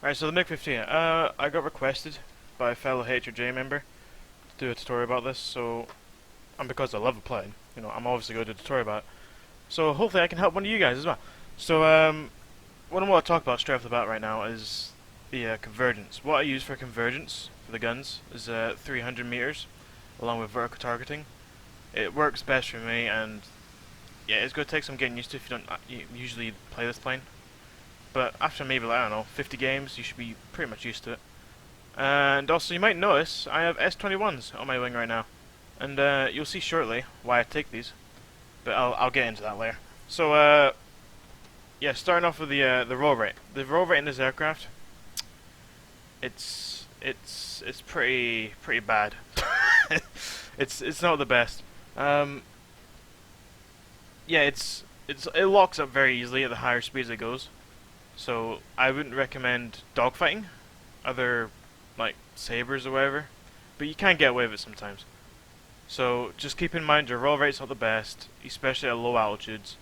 Right, so the MiG-15. I got requested by a fellow HRJ member to do a tutorial about this, so, and because I love the plane, you know, I'm obviously going to do a tutorial about it. So hopefully I can help one of you guys as well. So, what I want to talk about straight off the bat right now is the Convergence. What I use for Convergence, for the guns, is 300 meters, along with vertical targeting. It works best for me, and yeah, it's going to take some getting used to if you don't usually play this plane. But after maybe, like, I don't know, 50 games, you should be pretty much used to it. And also, you might notice I have S21's on my wing right now, and you'll see shortly why I take these. But I'll get into that later. So yeah, starting off with the roll rate. The roll rate in this aircraft, it's pretty bad. It's not the best. Yeah, it locks up very easily at the higher speeds it goes. So I wouldn't recommend dogfighting other like sabers or whatever, but you can get away with it sometimes. So just keep in mind your roll rate's not the best, especially at low altitudes.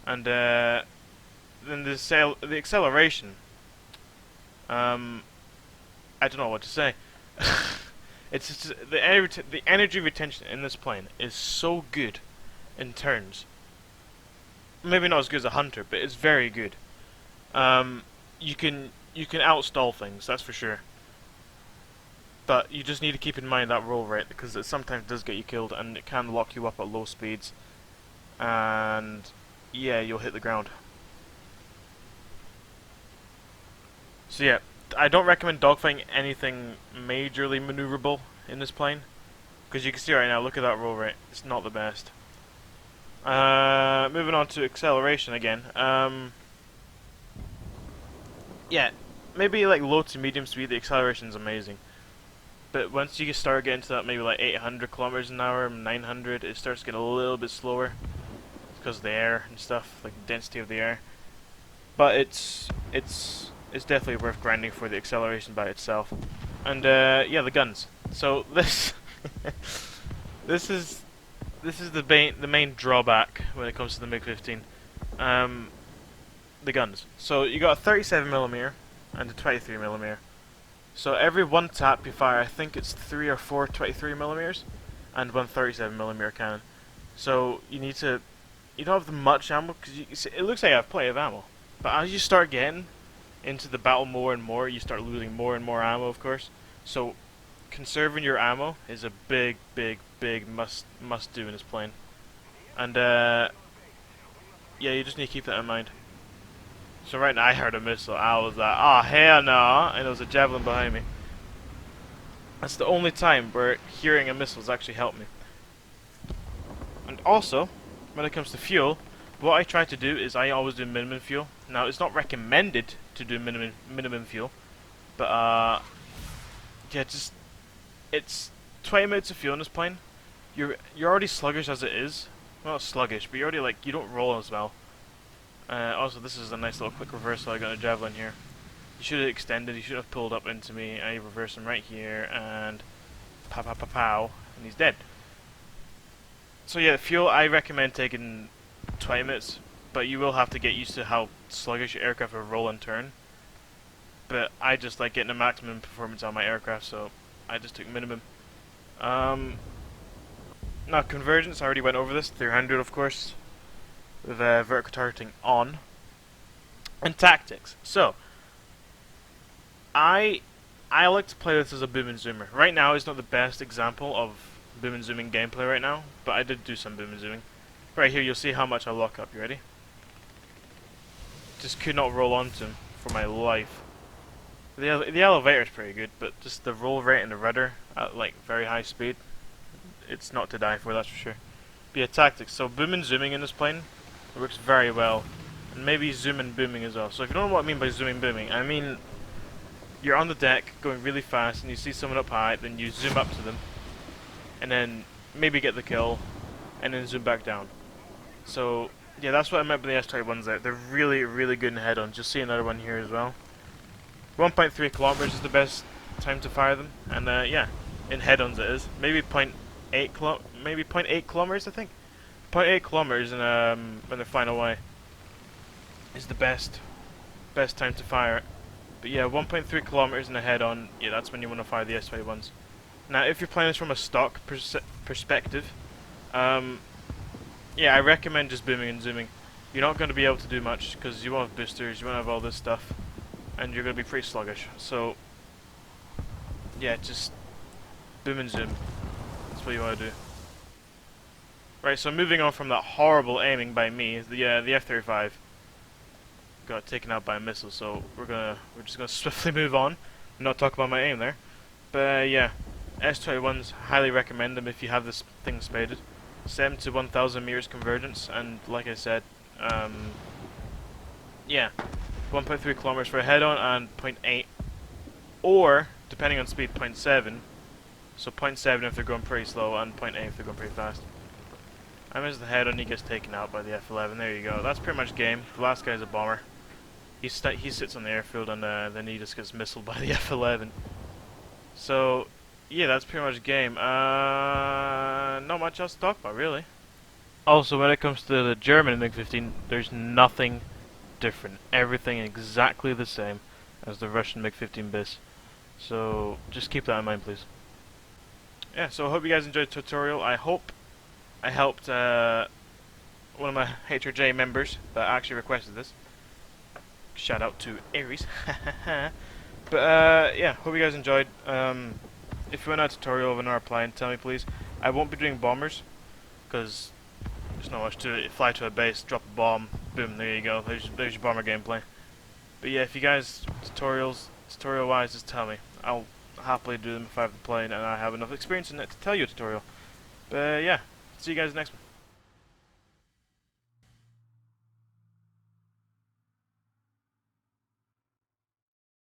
And then the acceleration. I don't know what to say. It's just, the energy retention in this plane is so good in turns. Maybe not as good as a Hunter, but it's very good. You can outstall things, that's for sure. But you just need to keep in mind that roll rate because it sometimes does get you killed and it can lock you up at low speeds. And yeah, you'll hit the ground. So yeah, I don't recommend dogfighting anything majorly maneuverable in this plane. Because you can see right now, look at that roll rate. It's not the best. Moving on to acceleration again. Yeah, maybe like low to medium speed, the acceleration is amazing. But once you start getting to that maybe like 800 kilometers an hour, 900, it starts getting a little bit slower because of the air and stuff, like the density of the air. But it's definitely worth grinding for the acceleration by itself. And yeah, the guns. So this this is the main drawback when it comes to the MiG-15. The guns. So you got a 37mm and a 23mm. So every one tap you fire, I think it's 3 or 4 23mm and one 37mm cannon. So you don't have the much ammo because it looks like I have plenty of ammo. But as you start getting into the battle more and more, you start losing more and more ammo, of course. So conserving your ammo is a big must do in this plane. And yeah, you just need to keep that in mind. So right now I heard a missile. I was like, oh hell no, and there was a javelin behind me. That's the only time where hearing a missile has actually helped me. And also, when it comes to fuel, what I try to do is I always do minimum fuel. Now it's not recommended to do minimum fuel, but yeah, just it's 20 minutes of fuel in this plane. You're already sluggish as it is. Well, not sluggish, but you're already like you don't roll as well. Also, this is a nice little quick reversal. I got a javelin here. You should have extended. You should have pulled up into me. I reverse him right here, and pow pow pow pow, and he's dead. So yeah, fuel I recommend taking 20 minutes, but you will have to get used to how sluggish your aircraft will roll and turn. But I just like getting the maximum performance on my aircraft, so I just took minimum. Now Convergence, I already went over this. 300, of course, with vertical targeting on, and tactics. So I like to play this as a boom and zoomer. Right now is not the best example of boom and zooming gameplay right now, but I did do some boom and zooming. Right here you'll see how much I lock up. You ready? Just could not roll onto him for my life. The elevator is pretty good, but just the roll rate and the rudder at like very high speed, it's not to die for, that's for sure. But yeah, tactics. So boom and zooming in this plane, it works very well. And maybe zoom and booming as well. So if you don't know what I mean by zooming booming, I mean you're on the deck going really fast and you see someone up high, then you zoom up to them, and then maybe get the kill, and then zoom back down. So yeah, that's what I meant by the S21's there. They're really good in head-on. Just see another one here as well. 1.3 kilometers is the best time to fire them, and yeah, in head-ons it is. Maybe 0.8 kilometers, I think. 0.8 kilometers in when they're flying away is the best time to fire it, But yeah, 1.3 kilometers in a head-on, yeah, that's when you want to fire the S21's. Now, if you're playing this from a stock perspective, yeah, I recommend just booming and zooming. You're not going to be able to do much because you won't have boosters, you won't have all this stuff, and you're going to be pretty sluggish. So, yeah, just boom and zoom. That's what you want to do. Right, so moving on from that horrible aiming by me, the F-35 got taken out by a missile. So we're just gonna swiftly move on, and not talk about my aim there. But yeah, S21's, highly recommend them if you have this thing spaded. 7 to 1,000 meters convergence, and like I said, yeah, 1.3 kilometers for a head-on and 0.8, or depending on speed, 0.7. So 0.7 if they're going pretty slow, and 0.8 if they're going pretty fast. I miss the head-on, he gets taken out by the F-11. There you go. That's pretty much game. The last guy's a bomber. He sits on the airfield, and then he just gets missiled by the F-11. So yeah, that's pretty much game. Not much else to talk about, really. Also, when it comes to the German MiG-15, there's nothing different. Everything exactly the same as the Russian MiG-15bis. So just keep that in mind, please. Yeah, so I hope you guys enjoyed the tutorial. I hope I helped one of my HRJ members that actually requested this. Shout out to Aries. But yeah, hope you guys enjoyed. If you want a tutorial of another plane, tell me please. I won't be doing bombers, because there's not much to it. You fly to a base, drop a bomb, boom, there you go. There's your bomber gameplay. But yeah, if you guys tutorial wise, just tell me. I'll happily do them if I have the plane and I have enough experience in it to tell you a tutorial. But yeah, see you guys next one.